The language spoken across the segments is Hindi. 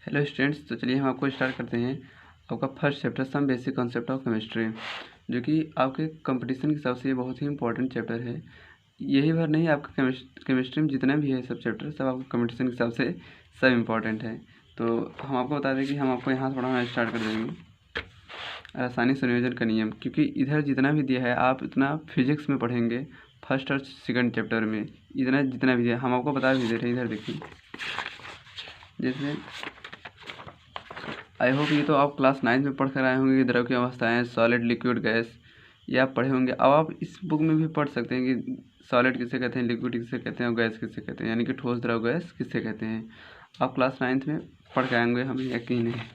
हेलो स्टूडेंट्स, तो चलिए हम आपको स्टार्ट करते हैं आपका first chapter some basic concept of chemistry, जो कि आपके कंपटीशन के हिसाब से ये बहुत ही इंपॉर्टेंट चैप्टर है। यही भर नहीं, आपका केमिस्ट्री में जितना भी है सब चैप्टर सब आपके कंपटीशन के हिसाब से सब इम्पॉर्टेंट है। तो हम आपको बता दें कि हम आपको यहाँ से पढ़ाना स्टार्ट कर देंगे रासायनिक संयोजन का नियम, क्योंकि इधर जितना भी दिया है आप इतना फिजिक्स में पढ़ेंगे फर्स्ट और सेकंड चैप्टर में, इतना जितना भी दिया हम आपको बता भी दे रहे हैं। इधर देखिए, जैसे आई होप ये तो आप क्लास 9 में पढ़ कर आए होंगे कि द्रव की अवस्थाएं सॉलिड, लिक्विड, गैस, ये आप पढ़े होंगे। अब आप इस बुक में भी पढ़ सकते हैं कि सॉलिड किसे कहते हैं, लिक्विड किसे कहते हैं और गैस किसे कहते हैं, यानी कि ठोस, द्रव, गैस किसे कहते हैं। आप क्लास 9 में पढ़ के आएंगे, हमें यकीन है।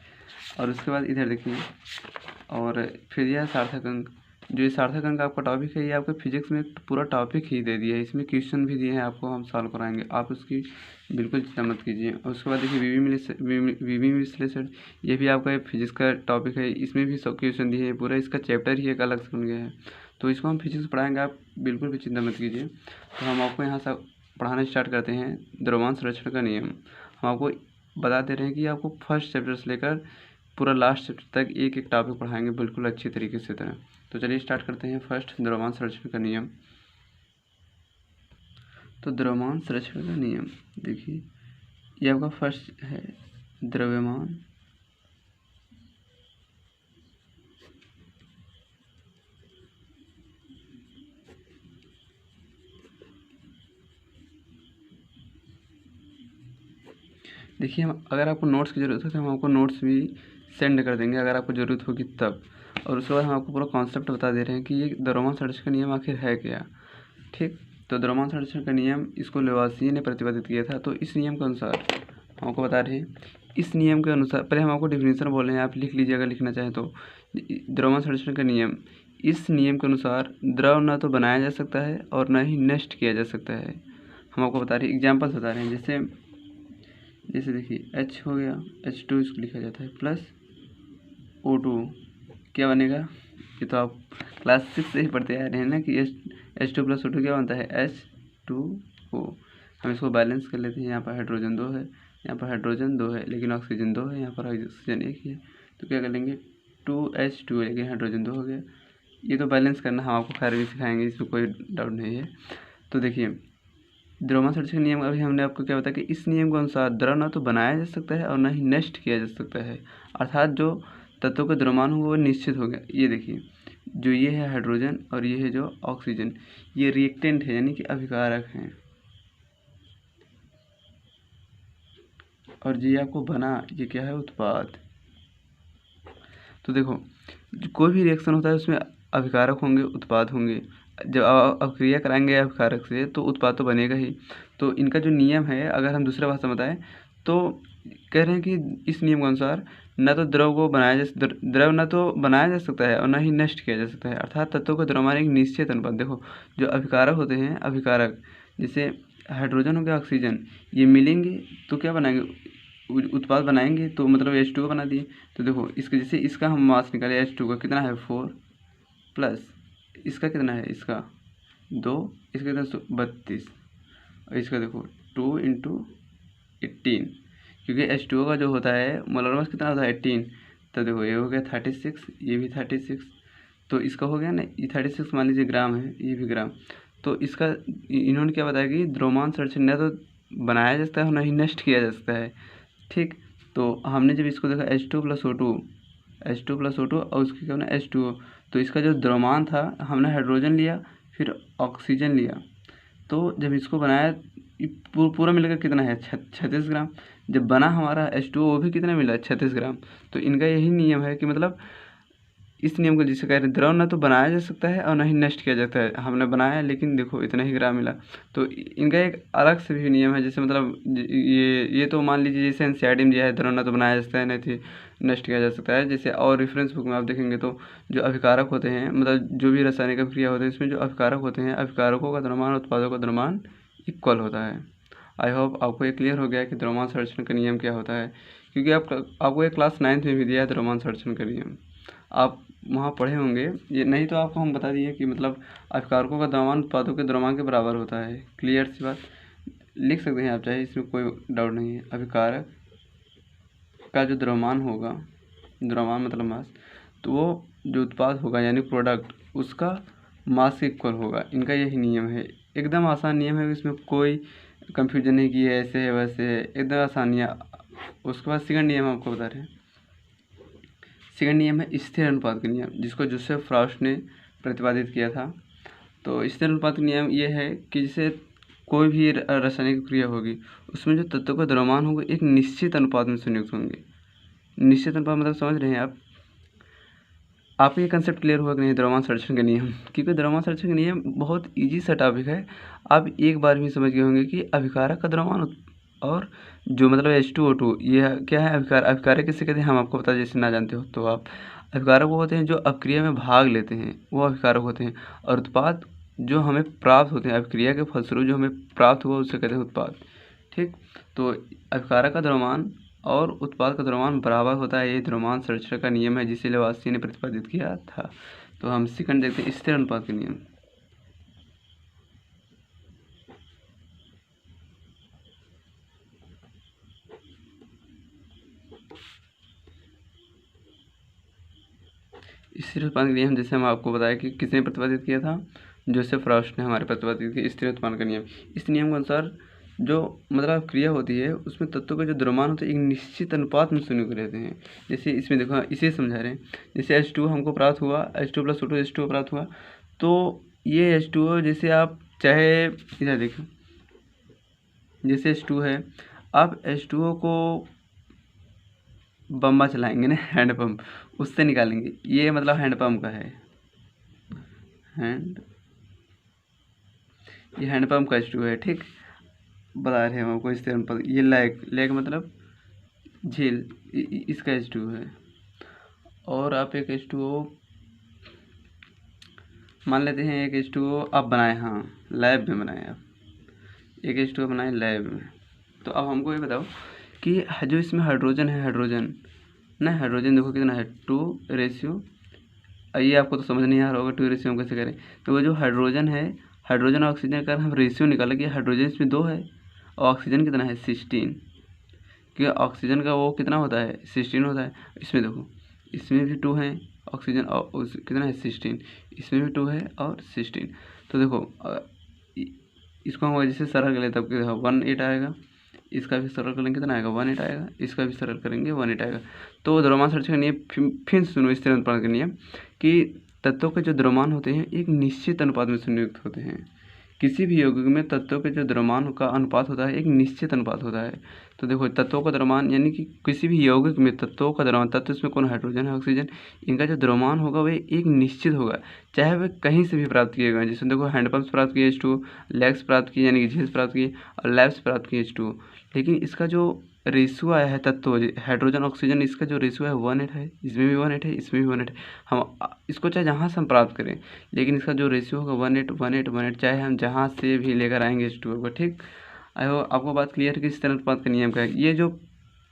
और उसके बाद इधर देखिए, और फिर यह सार्थक अंक, जो ये सार्थक अंक आपका टॉपिक है, ये आपके फिजिक्स में पूरा टॉपिक ही दे दिया है। इसमें क्वेश्चन भी दिए हैं आपको, हम सॉल्व कराएंगे, आप उसकी बिल्कुल चिंता मत कीजिए। और उसके बाद देखिए वीवी विश्लेषण, ये भी आपका फिजिक्स का टॉपिक है, इसमें भी सब क्वेश्चन दिए हैं। पूरा इसका चैप्टर ही एक अलग से बन गया है, तो इसको हम फिजिक्स पढ़ाएंगे, आप बिल्कुल भी चिंता मत कीजिए। तो हम आपको यहाँ से पढ़ाना स्टार्ट करते हैं द्रव्यमान संरक्षण का नियम। हम आपको बता दे रहे हैं कि आपको फर्स्ट चैप्टर से लेकर पूरा लास्ट चैप्टर तक एक एक टॉपिक पढ़ाएंगे बिल्कुल अच्छी तरीके से तरह। तो चलिए स्टार्ट करते हैं फर्स्ट द्रव्यमान संरक्षण का नियम। तो द्रव्यमान संरक्षण का नियम देखिए, ये आपका फर्स्ट है द्रव्यमान देखिए, हम अगर आपको नोट्स की ज़रूरत है तो हम आपको नोट्स भी सेंड कर देंगे अगर आपको ज़रूरत होगी तब। और उसके बाद हम आपको पूरा कॉन्सेप्ट बता दे रहे हैं कि ये द्रव्यमान संरक्षण का नियम आखिर है क्या। ठीक, तो द्रव्यमान संरक्षण का नियम, इसको लेवासिये ने प्रतिपादित किया था। तो इस नियम के अनुसार हम आपको बता रहे हैं, इस नियम के अनुसार पहले हम आपको डेफिनेशन बोल रहे हैं, आप लिख लीजिए अगर लिखना चाहें तो। द्रव्यमान संरक्षण का नियम, इस नियम के अनुसार द्रव न तो बनाया जा सकता है और न ही नष्ट किया जा सकता है। हम आपको बता रहे हैं, एग्जाम्पल्स बता रहे हैं। जैसे देखिए, H हो गया, H2 इसको लिखा जाता है प्लस O2, क्या बनेगा, ये तो आप क्लास 6 से ही पढ़ते आ रहे हैं ना कि H2 प्लस O2 क्या बनता है, H2O। हम इसको बैलेंस कर लेते हैं। यहाँ पर हाइड्रोजन 2 है, यहाँ पर हाइड्रोजन 2 है, लेकिन ऑक्सीजन 2 है, यहाँ पर ऑक्सीजन 1 है। तो क्या कर लेंगे, 2H2, लेकिन हाइड्रोजन 2 हो गया। ये तो बैलेंस करना हम आपको खैर भी सिखाएंगे, इसमें कोई डाउट नहीं है। तो देखिए, द्रव्यमान संरक्षण नियम, अभी हमने आपको क्या बताया कि इस नियम के अनुसार द्रव न तो बनाया जा सकता है और न ही नष्ट किया जा सकता है, अर्थात जो तत्वों का द्रव्यमान होगा वो निश्चित हो गया। ये देखिए, जो ये है हाइड्रोजन और ये है जो ऑक्सीजन, ये रिएक्टेंट है यानी कि अभिकारक हैं, और ये आपको बना, ये क्या है, उत्पाद। तो देखो, कोई भी रिएक्शन होता है उसमें अभिकारक होंगे, उत्पाद होंगे। जब अभिक्रिया कराएंगे अभिकारक से तो उत्पाद तो बनेगा ही। तो इनका जो नियम है, अगर हम दूसरे भाषा में बताएं तो कह रहे हैं कि इस नियम के अनुसार न तो द्रव न तो बनाया जा सकता है और न ही नष्ट किया जा सकता है, अर्थात तत्वों का द्रव्यमान एक निश्चित अनुपात। देखो, जो अभिकारक होते हैं, अभिकारक जैसे हाइड्रोजन हो गया, ऑक्सीजन, ये मिलेंगे तो क्या बनाएंगे, उत्पाद बनाएंगे। तो मतलब H2O बना दिए। तो देखो, इसके जैसे इसका हम मास निकाले, H2 का कितना है 4, प्लस इसका कितना है, इसका 2, इसका कितना 32, और इसका देखो 2 × 18, क्योंकि H2O का जो होता है मोलर मास कितना होता है 18। तो देखो, ये हो गया 36, ये भी 36, तो इसका हो गया ना, ये 36 मान लीजिए ग्राम है, ये भी ग्राम। तो इसका इन्होंने क्या बताया कि द्रव्यमान संरक्षण न तो बनाया जा सकता है और न ही नष्ट किया जा सकता है। ठीक, तो हमने जब इसको देखा H2 + O2 और उसके क्या बना H2O, तो इसका जो द्रव्यमान था, हमने हाइड्रोजन लिया फिर ऑक्सीजन लिया, तो जब इसको बनाया पूरा मिलकर कितना है 36 ग्राम। जब बना हमारा H2O, वो भी कितना मिला 36 ग्राम। तो इनका यही नियम है कि मतलब इस नियम को जिसे कह रहे हैं, द्रव न तो बनाया जा सकता है और न ही नष्ट किया जाता है। हमने बनाया लेकिन देखो इतना ही ग्राम मिला। तो इनका एक अलग से भी नियम है, जैसे मतलब ये तो मान लीजिए जैसे NCERT में दिया है, द्रव न तो बनाया जा सकता है नहीं थी नष्ट किया जा सकता है। जैसे और रेफरेंस बुक में आप देखेंगे तो जो अभिकारक होते हैं, मतलब जो भी रासायनिक अभिक्रिया होते हैं, इसमें जो अभिकारक होते हैं, अभिकारकों का द्रव्यमान उत्पादों का द्रव्यमान इक्वल होता है। आई होप आपको ये क्लियर हो गया कि द्रव्यमान संरक्षण का नियम क्या होता है, क्योंकि आपको ये क्लास 9 में भी दिया है द्रव्यमान संरक्षण का नियम, आप वहाँ पढ़े होंगे। ये नहीं तो आपको हम बता दिए कि मतलब अभिकारकों का द्रव्यमान उत्पादों के द्रव्यमान के बराबर होता है। क्लियर सी बात, लिख सकते हैं आप चाहे, इसमें कोई डाउट नहीं है। अभिकारक का जो द्रव्यमान होगा, द्रव्यमान मतलब मास, तो वो जो उत्पाद होगा यानी प्रोडक्ट उसका मास के इक्वल होगा। इनका यही नियम है। एकदम आसान नियम है, इसमें कोई कंफ्यूजन नहीं कि ऐसे है वैसे है, एकदम आसान नियम। उसके बाद सेकंड नियम आपको बता रहे हैं। सेकंड नियम है स्थिर अनुपात का नियम, जिसको जोसेफ फ्राउस्ट ने प्रतिपादित किया था। तो स्थिर अनुपात का नियम ये है कि जैसे कोई भी रासायनिक क्रिया होगी उसमें जो तत्वों का द्रव्यमान होगा एक निश्चित अनुपात में संयुक्त होंगे। निश्चित अनुपात मतलब समझ रहे हैं आप? आपको ये कंसेप्ट क्लियर हुआ कि नहीं, द्रव्यमान संरक्षण का नियम? क्योंकि द्रव्यमान संरक्षण का नियम बहुत इजी सा टॉपिक है। आप एक बार भी समझ गए होंगे कि अभिकारक का द्रव्यमान और जो मतलब H2O2 ये क्या है? अभिकारक किसे कहते हैं हम आपको बता, जैसे ना जानते हो तो आप। अभिकारक वो होते हैं जो अपक्रिया में भाग लेते हैं, वो अभिकारक होते हैं। और उत्पाद जो हमें प्राप्त होते हैं अभिक्रिया के फलस्वरूप जो हमें प्राप्त हुआ उसे कहते हैं उत्पाद। ठीक, तो अभिकारक का द्रव्यमान और उत्पाद का द्रव्यमान बराबर होता है। ये द्रव्यमान संरक्षण का नियम है जिसे लेवासिया ने प्रतिपादित किया था। तो हम सेकंड देखते हैं, स्थिर अनुपात का नियम। स्थिर उत्पादन का नियम जैसे हम आपको बताया कि किसने प्रतिपादित किया था? जोसेफ फ्राउस्ट ने हमारे प्रतिपादित किया स्थिर उत्पादन का नियम। इस नियम के अनुसार जो मतलब क्रिया होती है उसमें तत्वों का जो द्रव्यमान होता है एक निश्चित अनुपात में संयुक्त रहते हैं। जैसे इसमें देखो, इसे समझा रहे हैं। जैसे H2 हमको प्राप्त हुआ, H2 + O2 H2O प्राप्त हुआ, तो ये H2O जैसे आप चाहे इधर देखो, जैसे H2 है, आप H2O को बम्बा चलाएंगे ना, हैंड पंप, उससे निकालेंगे। ये मतलब हैंड पंप का है, ये हैंड पंप का H2O है। ठीक, बता रहे हैं हम आपको इससे अनुपात। ये लैग मतलब झील, इसका H2O है। और आप एक H2O मान लेते हैं, एक H2O आप बनाए, हाँ लैब में बनाए, आप एक H2O बनाए लैब में। तो अब हमको ये बताओ कि जो इसमें हाइड्रोजन है, हाइड्रोजन देखो कितना है, 2 ये आपको तो समझ नहीं आ रहा होगा 2 रेशियो हम कैसे करें। तो वो जो हाइड्रोजन है, हाइड्रोजन और ऑक्सीजन का हम रेशियो निकालें कि हाइड्रोजन इसमें 2 है और ऑक्सीजन कितना है 16, क्योंकि ऑक्सीजन का वो कितना होता है 16 होता है। इसमें देखो, इसमें भी 2 है ऑक्सीजन और कितना है 16, इसमें भी 2 है और 16। तो देखो इसको हम जैसे सरल कर लेते हैं तब 18 आएगा, इसका भी सरल करेंगे कितना आएगा 18 आएगा, इसका भी सरल करेंगे 18 आएगा। तो द्रव्यमान संरक्षण का नियम फिर सुनो, स्थिर अनुपात का नियम कि तत्वों के जो द्रव्यमान होते हैं एक निश्चित अनुपात में संयुक्त होते हैं। किसी भी यौगिक में तत्वों के जो द्रव्यमान का अनुपात होता है एक निश्चित अनुपात होता है। तो देखो तत्वों का द्रव्यमान यानी कि किसी भी यौगिक में तत्वों का द्रव्यमान, तत्व इसमें कौन, हाइड्रोजन है, ऑक्सीजन, इनका जो द्रव्यमान होगा वह एक निश्चित होगा, चाहे वह कहीं से भी प्राप्त किए गए। जैसे देखो हैंडपम्प से प्राप्त किए H2O, लैग्स प्राप्त किए यानी कि झील से प्राप्त किए, और लैब से प्राप्त किए H2O। लेकिन इसका जो रेशियो आया है तत्व हाइड्रोजन ऑक्सीजन, इसका जो रेशियो है 1:8 है, इसमें भी 1:8 है, इसमें भी 1:8 है। हम इसको चाहे जहाँ से हम प्राप्त करें, लेकिन इसका जो रेशियो होगा 1:8 1:8 1:8, चाहे हम जहाँ से भी लेकर आएंगे H2O को। ठीक, आयो आपको बात क्लियर है कि इस तरह अनुपात का नियम का है। ये जो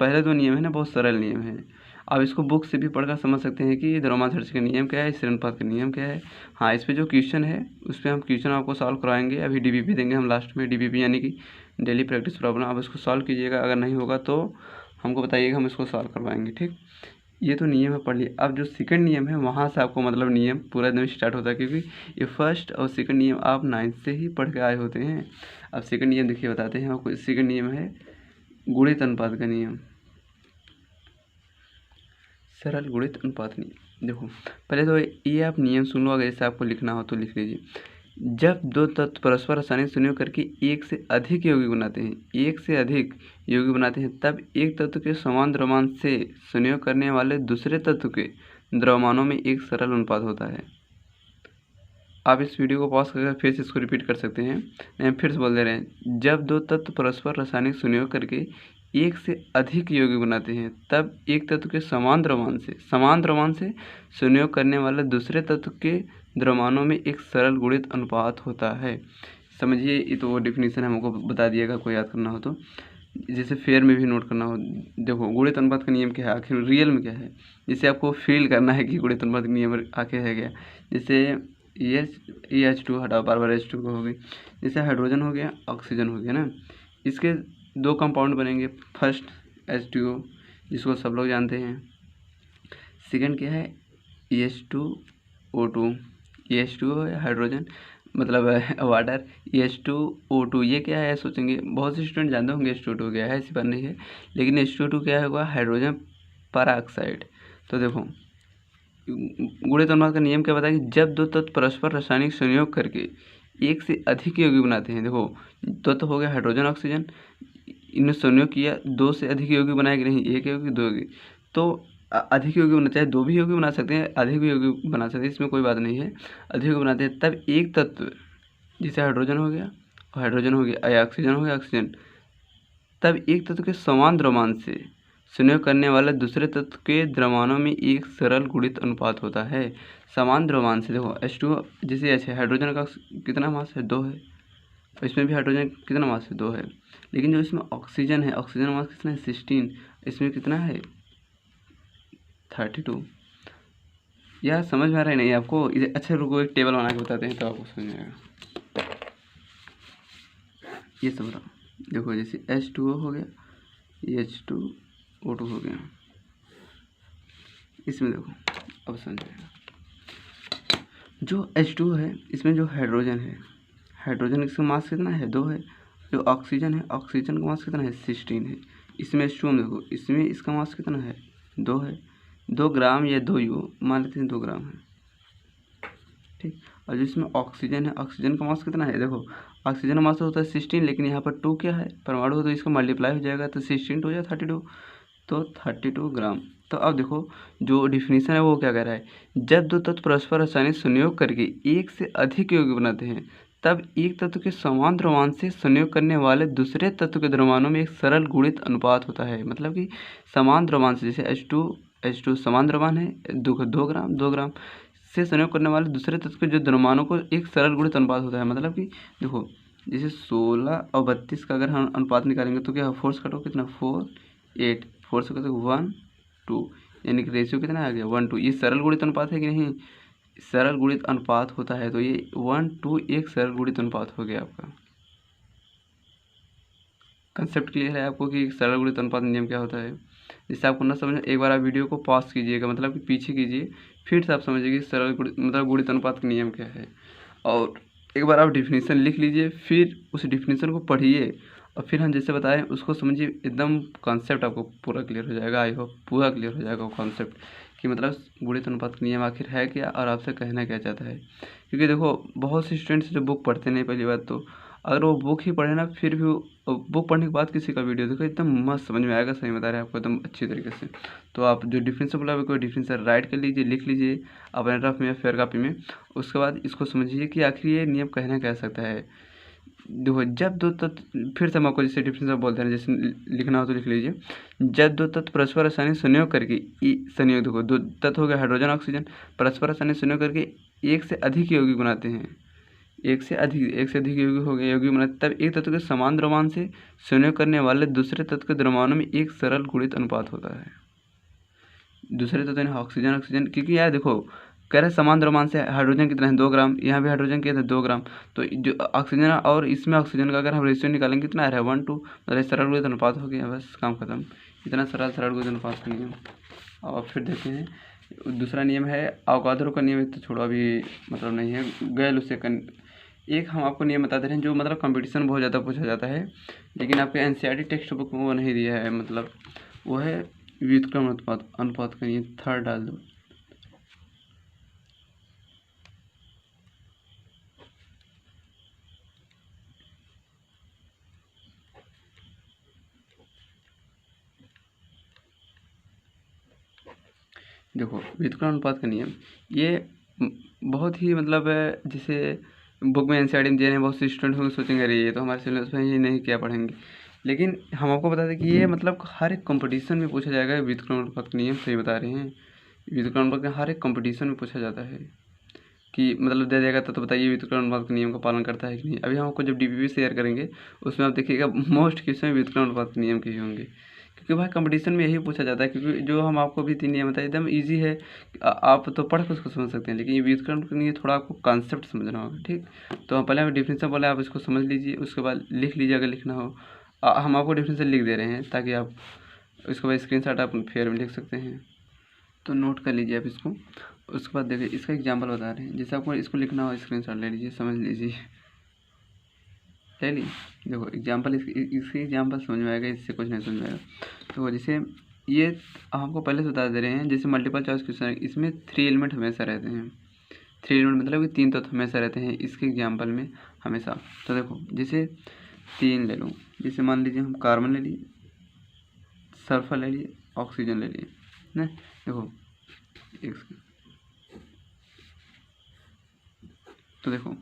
पहले 2 नियम है ना बहुत सरल नियम है, आप इसको बुक से भी पढ़कर समझ सकते हैं कि द्रव्यमान संरक्षण का नियम क्या है, स्थिर अनुपात का नियम क्या है। हाँ, इस पर जो क्वेश्चन है उस पर हम क्वेश्चन आपको सॉल्व करवाएंगे। अभी DBP देंगे हम लास्ट में, DBP यानी कि डेली प्रैक्टिस प्रॉब्लम। आप इसको सॉल्व कीजिएगा, अगर नहीं होगा तो हमको बताइएगा, हम इसको सॉल्व करवाएंगे। ठीक, ये तो नियम है पढ़ लिए। अब जो सेकंड नियम है वहाँ से आपको मतलब नियम पूरा एकदम स्टार्ट होता है, क्योंकि ये फर्स्ट और सेकंड नियम आप 9th से ही पढ़ के आए होते हैं। अब सेकंड नियम देखिए, बताते हैं आपको। सेकंड नियम है गुणित अनुपात का नियम, सरल गुणित अनुपात नियम। देखो पहले तो ये आप नियम सुन लो, अगर जैसे आपको लिखना हो तो लिख लीजिए। जब 2 तत्व परस्पर रासायनिक संयोग करके एक से अधिक यौगिक बनाते हैं, एक से अधिक यौगिक बनाते हैं, तब एक तत्व के समान द्रव्यमान से संयोग करने वाले दूसरे तत्व के द्रव्यमानों में एक सरल अनुपात होता है। आप इस वीडियो को पॉज करके फिर से इसको रिपीट कर सकते हैं, हम फिर से बोल दे रहे हैं। जब 2 तत्व परस्पर रासायनिक संयोग करके एक से अधिक यौगिक बनाते हैं, तब एक तत्व के समान द्रव्यमान से संयोग करने वाले दूसरे तत्व के द्रव्यमानों में एक सरल गुणित अनुपात होता है। समझिए, ये तो वो डिफिनीशन हमको बता दिएगा, कोई याद करना हो तो, जैसे फेयर में भी नोट करना हो। देखो गुणित अनुपात का नियम क्या है, आखिर रियल में क्या है, जैसे आपको फील करना है कि गुणित अनुपात का नियम आखिर है क्या। जैसे ये H2 हटाओ, बार H2 को हो गई। जैसे हाइड्रोजन हो गया, ऑक्सीजन हो गया ना, इसके 2 कंपाउंड बनेंगे। फर्स्ट H2O, जिसको सब लोग जानते हैं। सेकंड क्या है, EH2O2। EH2O है हाइड्रोजन, मतलब वाटर। EH2O2 ये क्या है सोचेंगे, बहुत से स्टूडेंट जानते होंगे H2O2 क्या है, ऐसी बात नहीं है। लेकिन H2O2 क्या होगा, हाइड्रोजन परऑक्साइड। तो देखो गुणित अनुपात का नियम क्या बताया कि जब दो तत्व परस्पर रासायनिक संयोग करके एक से अधिक यौगिक बनाते हैं। देखो तत्व हो गया हाइड्रोजन ऑक्सीजन, इन्हें संयोग किया, दो से अधिक यौगिक बनाए कि नहीं, एक यौगिक दो यौगिक। तो अधिक यौगिक बना, चाहे दो भी यौगिक बना सकते हैं, अधिक भी यौगिक बना सकते हैं, इसमें कोई बात नहीं है। अधिक यौगिक बनाते हैं तब एक तत्व, जैसे हाइड्रोजन हो गया, हाइड्रोजन हो गया, या ऑक्सीजन हो गया, ऑक्सीजन, तब एक तत्व के समान द्रव्यमान से संयोग करने वाले दूसरे तत्व के द्रव्यमानों में एक सरल गुणित अनुपात होता है। समान द्रव्यमान से, देखो H2 जैसे H है, हाइड्रोजन का कितना मास है, 2 है, इसमें भी हाइड्रोजन कितना मास है, 2 है। लेकिन जो इसमें ऑक्सीजन है, ऑक्सीजन मास कितना है, 16, इसमें कितना है, 32। यह समझ में आ रहा है नहीं आपको? इसे अच्छे रुको एक टेबल बना के बताते हैं तो आपको समझ में आएगा। ये सब रहा, देखो जैसे H2O हो गया, H2O2 हो गया, इसमें देखो अब समझिएगा। जो H2O है इसमें जो हाइड्रोजन है, हाइड्रोजन इसका मास कितना है, 2 है। जो ऑक्सीजन है, ऑक्सीजन का मास कितना है, 16 है। इसमें H2O में देखो, इसमें इसका मास कितना है, 2 है। 2 ग्राम या 2 यू मान लेते हैं, 2 ग्राम है, ठीक। और जो इसमें ऑक्सीजन है, ऑक्सीजन का मास कितना है, देखो ऑक्सीजन का मास होता है 16, लेकिन यहाँ पर 2 क्या है, परमाणु हो, तो इसका मल्टीप्लाई हो जाएगा, तो 16 2 या 32, तो 32 ग्राम। तो अब देखो जो डिफिनीशन है वो क्या कह रहा है, जब दो तत्व परस्पर रासायनिक संयोग करके एक से अधिक यौगिक बनाते हैं तब एक तत्व के समान द्रव्यमान से संयोग करने वाले दूसरे तत्व के द्रव्यमानों में एक सरल गुणित अनुपात होता है। मतलब कि समान द्रव्यमान से, जैसे H2 समान द्रव्यमान है, 2 ग्राम 2 ग्राम से संयोग करने वाले दूसरे तत्व के जो द्रव्यमानों को एक सरल गुणित अनुपात होता है। मतलब कि देखो जैसे 16 और 32 का अगर हम अनुपात निकालेंगे तो क्या फोर्स कटो कितना, 4 8, 4 से कटो 1 2, यानी कि रेशियो कितना आ गया, 1 2। ये सरल गुणित अनुपात है कि नहीं, सरल गुणित अनुपात होता है, तो ये 1 2 एक सरल गुणित अनुपात हो गया आपका। कंसेप्ट क्लियर है आपको कि सरल गुणित अनुपात नियम क्या होता है? जिससे आपको ना समझ, एक बार आप वीडियो को पॉज कीजिएगा, मतलब कि पीछे कीजिए, फिर से आप समझिए कि सरल गुणित मतलब गुणित अनुपात का नियम क्या है। और एक बार आप डिफिनीसन लिख लीजिए, फिर उस डिफिनीसन को पढ़िए, और फिर हम जैसे बता रहे हैं उसको समझिए, एकदम कॉन्सेप्ट आपको पूरा क्लियर हो जाएगा। आई होप पूरा क्लियर हो जाएगा वो कॉन्सेप्ट कि मतलब गुणित अनुपात का नियम आखिर है क्या और आपसे कहना क्या चाहता है। क्योंकि देखो बहुत से स्टूडेंट्स जो बुक पढ़ते नहीं, पहली बात तो अगर वो बुक ही पढ़े ना, फिर भी बुक पढ़ने के बाद किसी का वीडियो देखो, एकदम मस्त समझ में आएगा। सही बता रहे हैं आपको, एकदम अच्छी तरीके से। तो आप जो डिफिनेशन बोला कोई डिफिनेशन राइट कर लीजिए, लिख लीजिए अपने रफ में या फेयर कॉपी में। उसके बाद इसको समझिए कि आखिर ये नियम कहना क्या सकता है। देखो जब दो तत्व, फिर से हम आपको जैसे डिफिनेशन बोलते हैं, जैसे लिखना हो तो लिख लीजिए। जब दो तत्व परस्पर रासायनिक संयोग करके संयोग, देखो दो तत्व हो गया हाइड्रोजन ऑक्सीजन, परस्पर रासायनिक संयोग करके एक से अधिक यौगिक बनाते हैं, एक से अधिक यौगिक हो गए, यौगिक बनाते, तब एक तत्व के समान द्रव्यमान से संयोग करने वाले दूसरे तत्व के द्रव्यमानों में एक सरल गुणित अनुपात होता है। दूसरे तत्व यानी ऑक्सीजन, क्योंकि यार देखो कह रहे समान द्रव्यमान से हाइड्रोजन कितना है, 2 ग्राम, यहाँ भी हाइड्रोजन कितना है, 2 ग्राम। तो जो ऑक्सीजन और इसमें ऑक्सीजन का अगर हम रेशियो निकालेंगे कितना आ रहा है, 1 2, मतलब सरल गुणित अनुपात हो गया, बस काम खत्म। इतना सरल गुणित अनुपात का नियम। और फिर देखते हैं दूसरा नियम है अवोगाद्रो का नियम। तो छोड़ो अभी मतलब नहीं है, गैल उससे एक हम आपको नियम बता दे रहे हैं जो मतलब कंपटीशन बहुत ज़्यादा पूछा जाता है, लेकिन आपके एनसीईआरटी टेक्स्ट बुक में वो नहीं दिया है। मतलब वो है व्युत्क्रमण अनुपात का नियम, 3rd डाल दो। देखो व्युत्क्रमण अनुपात का नियम ये बहुत ही मतलब जैसे बुक में एनसीईआरटी में दिए हैं, बहुत से स्टूडेंट होंगे सोचेंगे अरे ये तो हमारे सिलेबस में ये नहीं, क्या पढ़ेंगे। लेकिन हम आपको बता दें कि ये मतलब हर एक कंपटीशन में पूछा जाएगा। व्युत्क्रमण अनुपात का नियम सही बता रहे हैं, व्युत्क्रमण अनुपात का हर एक कंपटीशन में पूछा जाता है कि मतलब दे देगा तो बताइए व्युत्क्रमण अनुपात के नियम का पालन करता है कि नहीं। अभी हम आपको जब डीपीपी शेयर करेंगे उसमें आप देखिएगा मोस्ट क्वेश्चन व्युत्क्रमण अनुपात के नियम के ही होंगे, क्योंकि भाई कंपटीशन में यही पूछा जाता है। क्योंकि जो हम आपको भी 3 नियम बताए एकदम ईजी है, आप तो पढ़ कर उसको समझ सकते हैं, लेकिन ये व्युत्क्रमण के लिए थोड़ा आपको कॉन्सेप्ट समझना होगा, ठीक। तो हम पहले डिफिनेशन बोले, आप इसको समझ लीजिए, उसके बाद लिख लीजिए अगर लिखना हो। हम आपको डिफिनेशन लिख दे रहे हैं ताकि आप उसके बाद स्क्रीनशॉट आप फेयर में लिख सकते हैं, तो नोट कर लीजिए आप इसको। उसके बाद देखिए इसका एग्जाम्पल बता रहे हैं, जैसे आपको इसको लिखना हो स्क्रीनशॉट ले लीजिए, समझ लीजिए, ले ली। देखो एग्जाम्पल इसके एग्जाम्पल समझ में आएगा, इससे कुछ नहीं समझ में आएगा। तो जैसे ये हमको पहले से बता दे रहे हैं, जैसे मल्टीपल चॉइस क्वेश्चन है, इसमें 3 एलिमेंट हमेशा रहते हैं। 3 एलिमेंट मतलब कि 3 तत्व हमेशा रहते हैं इसके एग्जाम्पल में हमेशा। तो देखो जैसे 3 ले लूँ, जैसे मान लीजिए हम कार्बन ले लिए, सल्फर ले लिए, ऑक्सीजन ले लिए ना। देखो तो देखो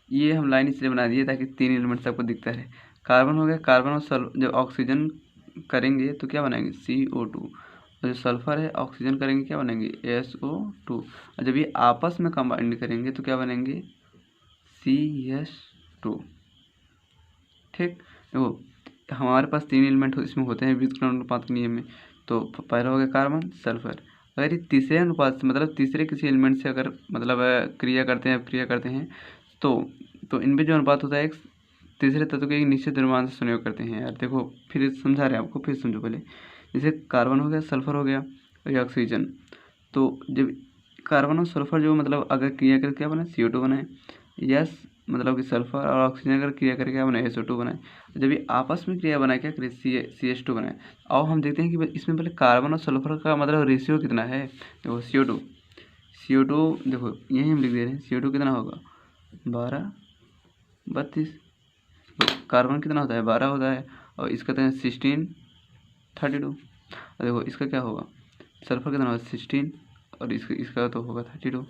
ये हम लाइन इसलिए बना दिए ताकि 3 एलिमेंट्स आपको दिखता रहे। कार्बन हो गया, कार्बन और जब ऑक्सीजन करेंगे तो क्या बनाएंगे CO2, और जो सल्फर है ऑक्सीजन करेंगे क्या बनाएंगे SO2, और जब ये आपस में कंबाइन करेंगे तो क्या बनेंगे CS2। ठीक, देखो हमारे पास 3 एलिमेंट इसमें होते हैं व्युत्क्रमण अनुपात के नियम में। तो पहला हो गया कार्बन, सल्फर। अगर ये तीसरे अनुपात से मतलब तीसरे किसी एलिमेंट से अगर मतलब क्रिया करते हैं तो इनमें जो अनुपात होता है एक तीसरे तत्व के एक निश्चित द्रव्यमान से संयोग करते हैं। यार देखो फिर समझा रहे हैं आपको, फिर समझो पहले। जैसे कार्बन हो गया, सल्फर हो गया और ये ऑक्सीजन। तो जब कार्बन और सल्फर जो मतलब अगर क्रिया करके क्या बनाए CO2 बनाए, यस मतलब कि सल्फर और ऑक्सीजन अगर क्रिया करके क्या बनाए SO2 बनाए। जब ये आपस में क्रिया बनाए क्या करे CS2 बनाए। और हम देखते हैं कि इसमें पहले कार्बन और सल्फर का मतलब रेशियो कितना है। देखो CO2 देखो यही हम लिख दे रहे हैं, CO2 कितना होगा 12-32। कार्बन कितना होता है 12 होता है, और इसका तो 16-32। देखो इसका क्या होगा सल्फर कितना होगा 16, और इसका तो होगा 32।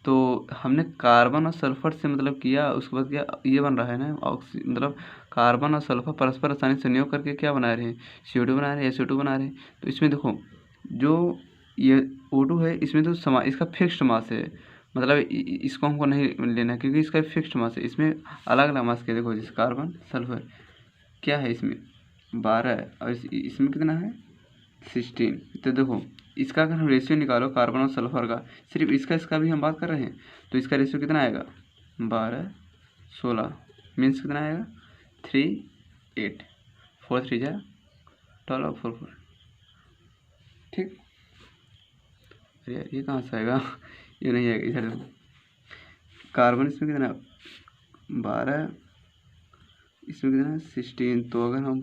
तो हमने कार्बन और सल्फर से मतलब किया, उसके बाद क्या ये बन रहा है ना मतलब कार्बन और सल्फर परस्पर आसानी से संयोग करके क्या बना रहे हैं CO2 बना रहे हैं, SO2 बना रहे हैं। तो इसमें देखो जो ये O2 है इसमें तो इसका फिक्स्ड मास है, मतलब इसको हमको नहीं लेना क्योंकि इसका फिक्स्ड मास है। इसमें अलग अलग मास के देखो, जैसे कार्बन सल्फर क्या है इसमें 12 है, और इसमें कितना है 16। तो देखो इसका अगर हम रेशियो निकालो कार्बन और सल्फर का, सिर्फ इसका भी हम बात कर रहे हैं, तो इसका रेशियो कितना आएगा 12-16 मीन्स कितना आएगा 3-8, 4 3 जा 12 4 4। ठीक, अरे यार ये कहाँ से आएगा, ये नहीं आएगा। इधर देखो कार्बन इसमें कितना 12, इसमें कितना 16, तो अगर हम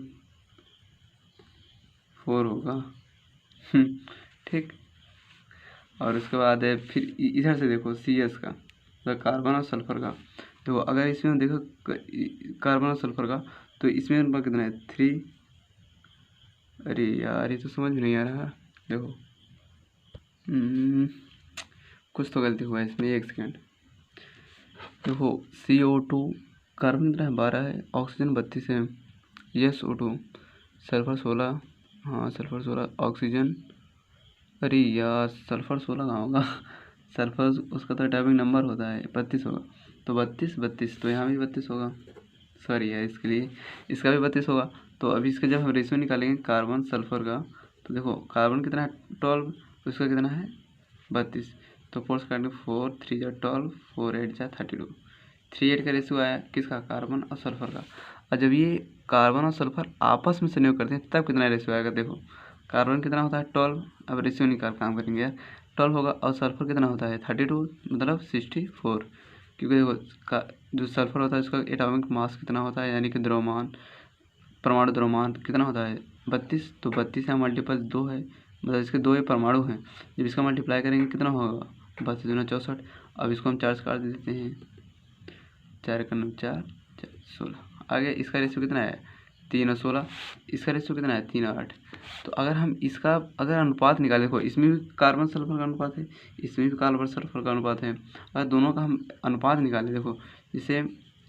4 होगा ठीक। और उसके बाद फिर इधर से देखो CS का, तो कार्बन और सल्फर का। तो अगर इसमें देखो कार्बन और सल्फर का, तो इसमें नंबर कितना है 3। अरे यार ये तो समझ में नहीं आ रहा। देखो कुछ तो गलती हुआ है इसमें, 1 सेकेंड। देखो CO2 कार्बन कितना है 12 है, ऑक्सीजन 32 है, SO2 सल्फर 16, हाँ सल्फर 16, ऑक्सीजन अरे यार सल्फर 16 कहाँ होगा सल्फर उसका तो एटॉमिक नंबर होता है 32 होगा। तो 32, तो यहाँ भी 32 होगा। सॉरी है इसके लिए, इसका भी 32 होगा। तो अभी इसका जब हम रेशियो निकालेंगे कार्बन सल्फर का, तो देखो कार्बन कितना है 12, तो इसका कितना है 32। तो 4 से काटेंगे 4 3 जा 12, 4 8 जा 32। 3 8 का रेशियो आया किसका कार्बन और सल्फर का। और जब ये कार्बन और सल्फर आपस में संयोग करते हैं तब कितना रेशियो आएगा। देखो कार्बन कितना होता है 12, अब रेशियो निकाल काम करेंगे यार 12 होगा, और सल्फर कितना होता है 32 मतलब 64। क्योंकि देखो जो सल्फर होता है उसका एटॉमिक मास कितना होता है, यानी कि द्रव्यमान परमाणु द्रव्यमान कितना होता है 32। तो 32 यहाँ मल्टीपल 2 है, मतलब इसके 2 परमाणु हैं। जब इसका मल्टीप्लाई करेंगे कितना होगा 32 दूना 64। अब इसको हम 4 से काट देते हैं, 4 का 9 4 16। आगे इसका रेशियो कितना है 3 और 16, इसका रेशियो कितना है 3 और 8। तो अगर हम इसका अगर अनुपात निकालें, देखो इसमें भी कार्बन सल्फर का अनुपात है, इसमें भी कार्बन सल्फर का अनुपात है। अगर दोनों का हम अनुपात निकालें, देखो जैसे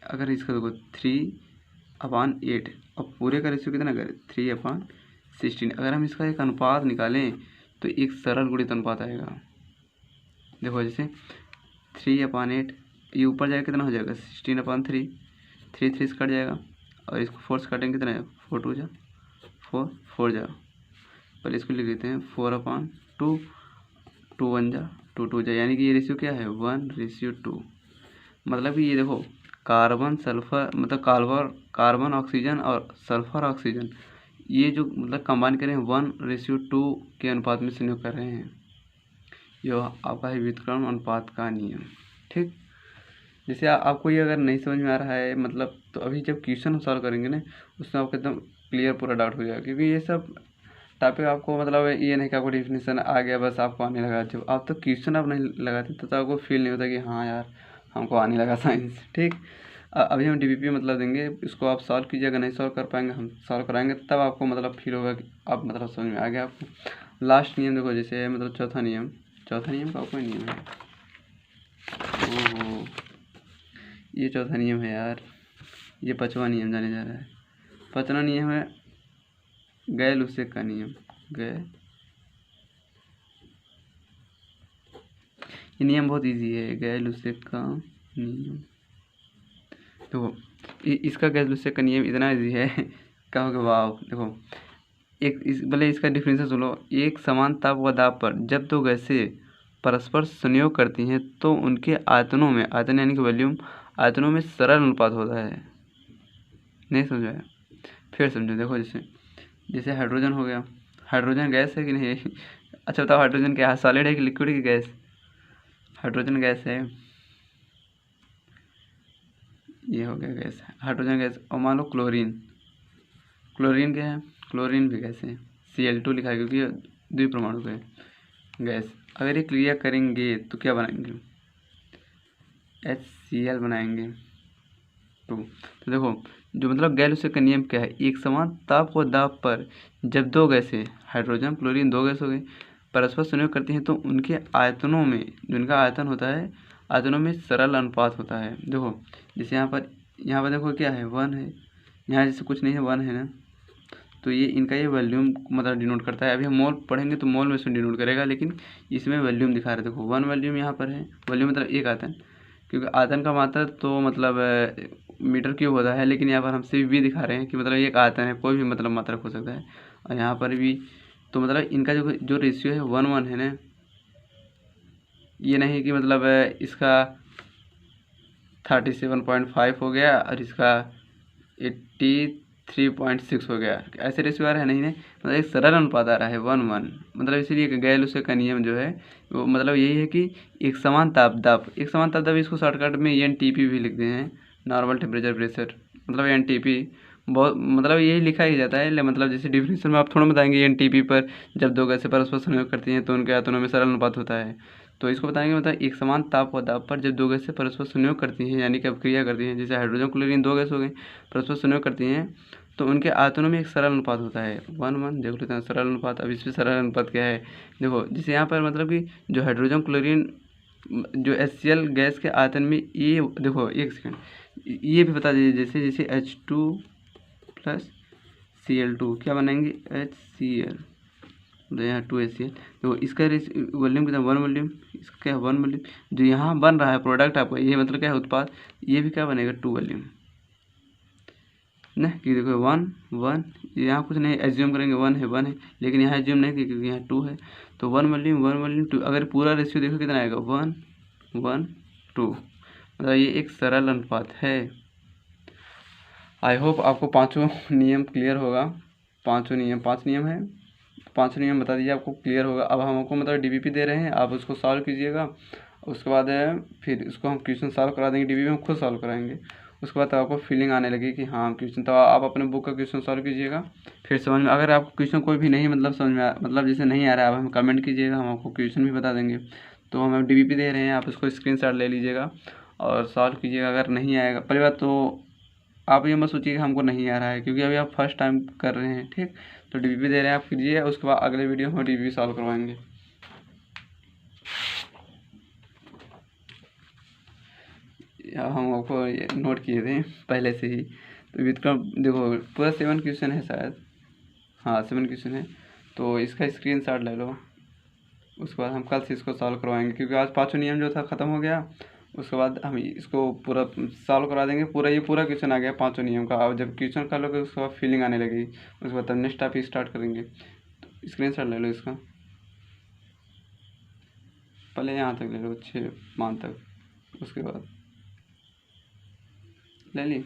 अगर इसका देखो 3/8 और पूरे का रेशियो कितना करें 3/16। अगर हम इसका एक अनुपात निकालें तो एक सरल गुणित अनुपात आएगा। देखो जैसे 3/8 ये ऊपर जाएगा कितना हो जाएगा 16/3, 3 3 से कट जाएगा, और इसको 4 से काटेंगे कितना है 4 2 जा 4 4 जा। पहले इसको लिख लेते हैं 4/2, 2 1 जा 2 2 जा, यानी कि ये रेशियो क्या है 1:2। मतलब कि ये देखो कार्बन सल्फर मतलब कार्बन ऑक्सीजन और सल्फर ऑक्सीजन ये जो मतलब कंबाइन करें 1:2 के अनुपात में संयोग कर रहे हैं। ये आपका है व्युत्क्रम अनुपात का नियम। ठीक, जैसे आपको ये अगर नहीं समझ में आ रहा है मतलब, तो अभी जब क्वेश्चन सॉल्व करेंगे ना, उसमें आपको एकदम क्लियर पूरा डाउट हो जाएगा, क्योंकि ये सब टॉपिक आपको मतलब ये नहीं कि आपको डिफिनेशन आ गया बस आपको आने लगा। जब आप तो क्वेश्चन आप नहीं लगाते तो आपको फील नहीं होता कि हाँ यार हमको आने लगा साइंस। ठीक, अभी हम डीबीपी मतलब देंगे, इसको आप सॉल्व कीजिएगा, नहीं सॉल्व कर पाएंगे हम सॉल्व कराएंगे, तब आपको मतलब फील होगा कि आप मतलब समझ में आ गया आपको। लास्ट नियम देखो, जैसे मतलब चौथा नियम का कोई नियम है, ओहो ये चौथा नियम है यार, ये पांचवा नियम जाने जा रहा है। पांचवा नियम है गैर-लुसेक का नियम। ये नियम बहुत इजी है, गैर-लुसेक का नियम। देखो इसका गैर-लुसेक का नियम इतना इजी है कहोगे वाह। देखो भले इसका डिफरेंस सुनो। एक समान ताप व दाब पर जब दो गैसें परस्पर संयोग करती हैं तो उनके आयतनों में, आयतन यानी कि वॉल्यूम, आयतनों में सरल अनुपात होता है। नहीं समझाया, फिर समझो। देखो जैसे हाइड्रोजन हो गया, हाइड्रोजन गैस है कि नहीं? अच्छा बताओ, हाइड्रोजन क्या है, सॉलिड है कि लिक्विड की गैस? हाइड्रोजन गैस है, ये हो गया गैस, हाइड्रोजन गैस। और मान लो क्लोरीन क्या है? क्लोरीन भी गैस है, Cl2 लिखा है क्योंकि द्विपरमाणु है गैस। अगर ये क्रिया करेंगे तो क्या बनाएंगे? HCl बनाएंगे। तो देखो जो मतलब गैर-लुसेक का नियम क्या है, एक समान ताप व दाब पर जब दो गैसें, हाइड्रोजन क्लोरीन दो गैस हो गई, परस्पर संयोग करती हैं तो उनके आयतनों में, जो उनका आयतन होता है, आयतनों में सरल अनुपात होता है। देखो जैसे यहाँ पर देखो क्या है, 1 है, यहाँ जैसे कुछ नहीं है, 1 है ना, तो ये इनका ये वॉल्यूम मतलब डिनोट करता है। अभी हम मोल पढ़ेंगे तो मोल में से डिनोट करेगा, लेकिन इसमें वॉल्यूम दिखा रहे। देखो 1 वॉल्यूम यहाँ पर है, वॉल्यूम मतलब एक आयतन, क्योंकि आयतन का मात्रा तो मतलब मीटर क्यूब होता है, लेकिन यहाँ पर हम CV दिखा रहे हैं कि मतलब एक आयतन है, कोई भी मतलब मात्रक हो सकता है। और यहाँ पर भी तो मतलब इनका जो रेशियो है 1:1 है ना, ये नहीं कि मतलब इसका 37.5 हो गया और इसका 83.6 हो गया, ऐसे रेशियो आ रहा है नहीं मतलब एक सरल अनुपात आ रहा है 1:1। मतलब इसीलिए गैर-लुसेक का नियम जो है वो मतलब यही है कि एक समान ताप दाब, इसको शॉर्टकट में NTP भी लिखते हैं, नॉर्मल टेम्परेचर प्रेशर, मतलब NTP। बहुत मतलब यही लिखा ही जाता है, मतलब जैसे डिफिनेशन में आप थोड़ा बताएंगे NTP पर जब दो गैसें परस्पर संयोग करती हैं तो उनके आयतनों में सरल अनुपात होता है। तो इसको बताएंगे मतलब एक समान ताप व दाब पर जब दो गैसें परस्पर संयोग करती हैं, यानी कि अभिक्रिया करती हैं, जैसे हाइड्रोजन क्लोरीन दो गैस हो गई, परस्पर संयोग करती हैं तो उनके आयतनों में एक सरल अनुपात होता है 1:1। देख लेते हैं सरल अनुपात। अब इसमें सरल अनुपात क्या है? देखो जैसे यहाँ पर मतलब कि जो हाइड्रोजन क्लोरीन जो HCl गैस के आयतन में, ये देखो एक सेकंड, ये भी बता दीजिए। जैसे H2 + Cl2 क्या बनाएंगे? HCl, तो यहाँ 2HCl। तो इसका वॉल्यूम कितना? 1 वॉल्यूम। इसका क्या है? 1 वॉल्यूम। जो यहाँ बन रहा है प्रोडक्ट आपका, ये मतलब क्या है? उत्पाद। ये भी क्या बनेगा? 2 वॉल्यूम ना, कि देखो 1:1, यहाँ कुछ नहीं एज्यूम करेंगे, 1 है, लेकिन यहाँ एज्यूम नहीं क्योंकि यहाँ 2 है। तो 1 वॉल्यूम 2। अगर पूरा रेशियो देखो कितना आएगा? 1:1:2। मतलब ये एक सरल अनुपात है। आई होप आपको पांचों नियम क्लियर होगा। पांच नियम है, पांचों नियम बता दीजिए, आपको क्लियर होगा। अब हमको मतलब DBP दे रहे हैं, आप उसको सॉल्व कीजिएगा। उसके बाद फिर इसको हम क्वेश्चन सॉल्व करा देंगे, DBP हम खुद सॉल्व कराएंगे। उसके बाद आपको फीलिंग आने लगी कि हाँ क्वेश्चन, तो आप अपने बुक का क्वेश्चन सॉल्व कीजिएगा, फिर समझ में। अगर आपको क्वेश्चन कोई भी नहीं मतलब समझ में मतलब जैसे नहीं आ रहा है, आप हमें कमेंट कीजिएगा, हम आपको क्वेश्चन भी बता देंगे। तो हम DBP दे रहे हैं, आप उसको स्क्रीनशॉट ले लीजिएगा और सॉल्व कीजिएगा। अगर नहीं आएगा, पहली बात तो आप ये मत सोचिए कि हमको नहीं आ रहा है, क्योंकि अभी आप फर्स्ट टाइम कर रहे हैं। ठीक, तो DBP दे रहे हैं, आप कीजिए। उसके बाद अगले वीडियो में DBP सॉल्व करवाएंगे। हम आपको ये नोट किए थे पहले से ही। तो व्युत्क्रम देखो पूरा 7 क्वेश्चन है शायद, हाँ 7 क्वेश्चन है। तो इसका स्क्रीनशॉट ले लो, उसके बाद हम कल से इसको सॉल्व करवाएंगे, क्योंकि आज पाँचों नियम जो था ख़त्म हो गया। उसके बाद हम इसको पूरा सॉल्व करा देंगे। ये पूरा क्वेश्चन आ गया पाँचों नियम का। अब जब क्वेश्चन कर लोगे उसके बाद फीलिंग आने लगेगी, उसके बाद तब नेक्स्ट टॉपिक स्टार्ट करेंगे। तो स्क्रीनशॉट ले लो इसका, पहले यहाँ तक ले लो 6 मान तक, उसके बाद ले ली,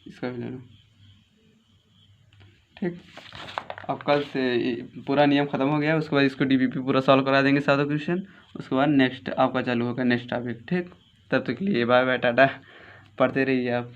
इसका भी ले लो। ठीक। अब कल से पूरा नियम ख़त्म हो गया, उसके बाद इसको डीबीपी पूरा सॉल्व करा देंगे सारा क्वेश्चन। उसके बाद नेक्स्ट आपका चालू होगा नेक्स्ट टॉपिक, ठीक। तब तक के लिए बाय बाय टाटा, पढ़ते रहिए आप।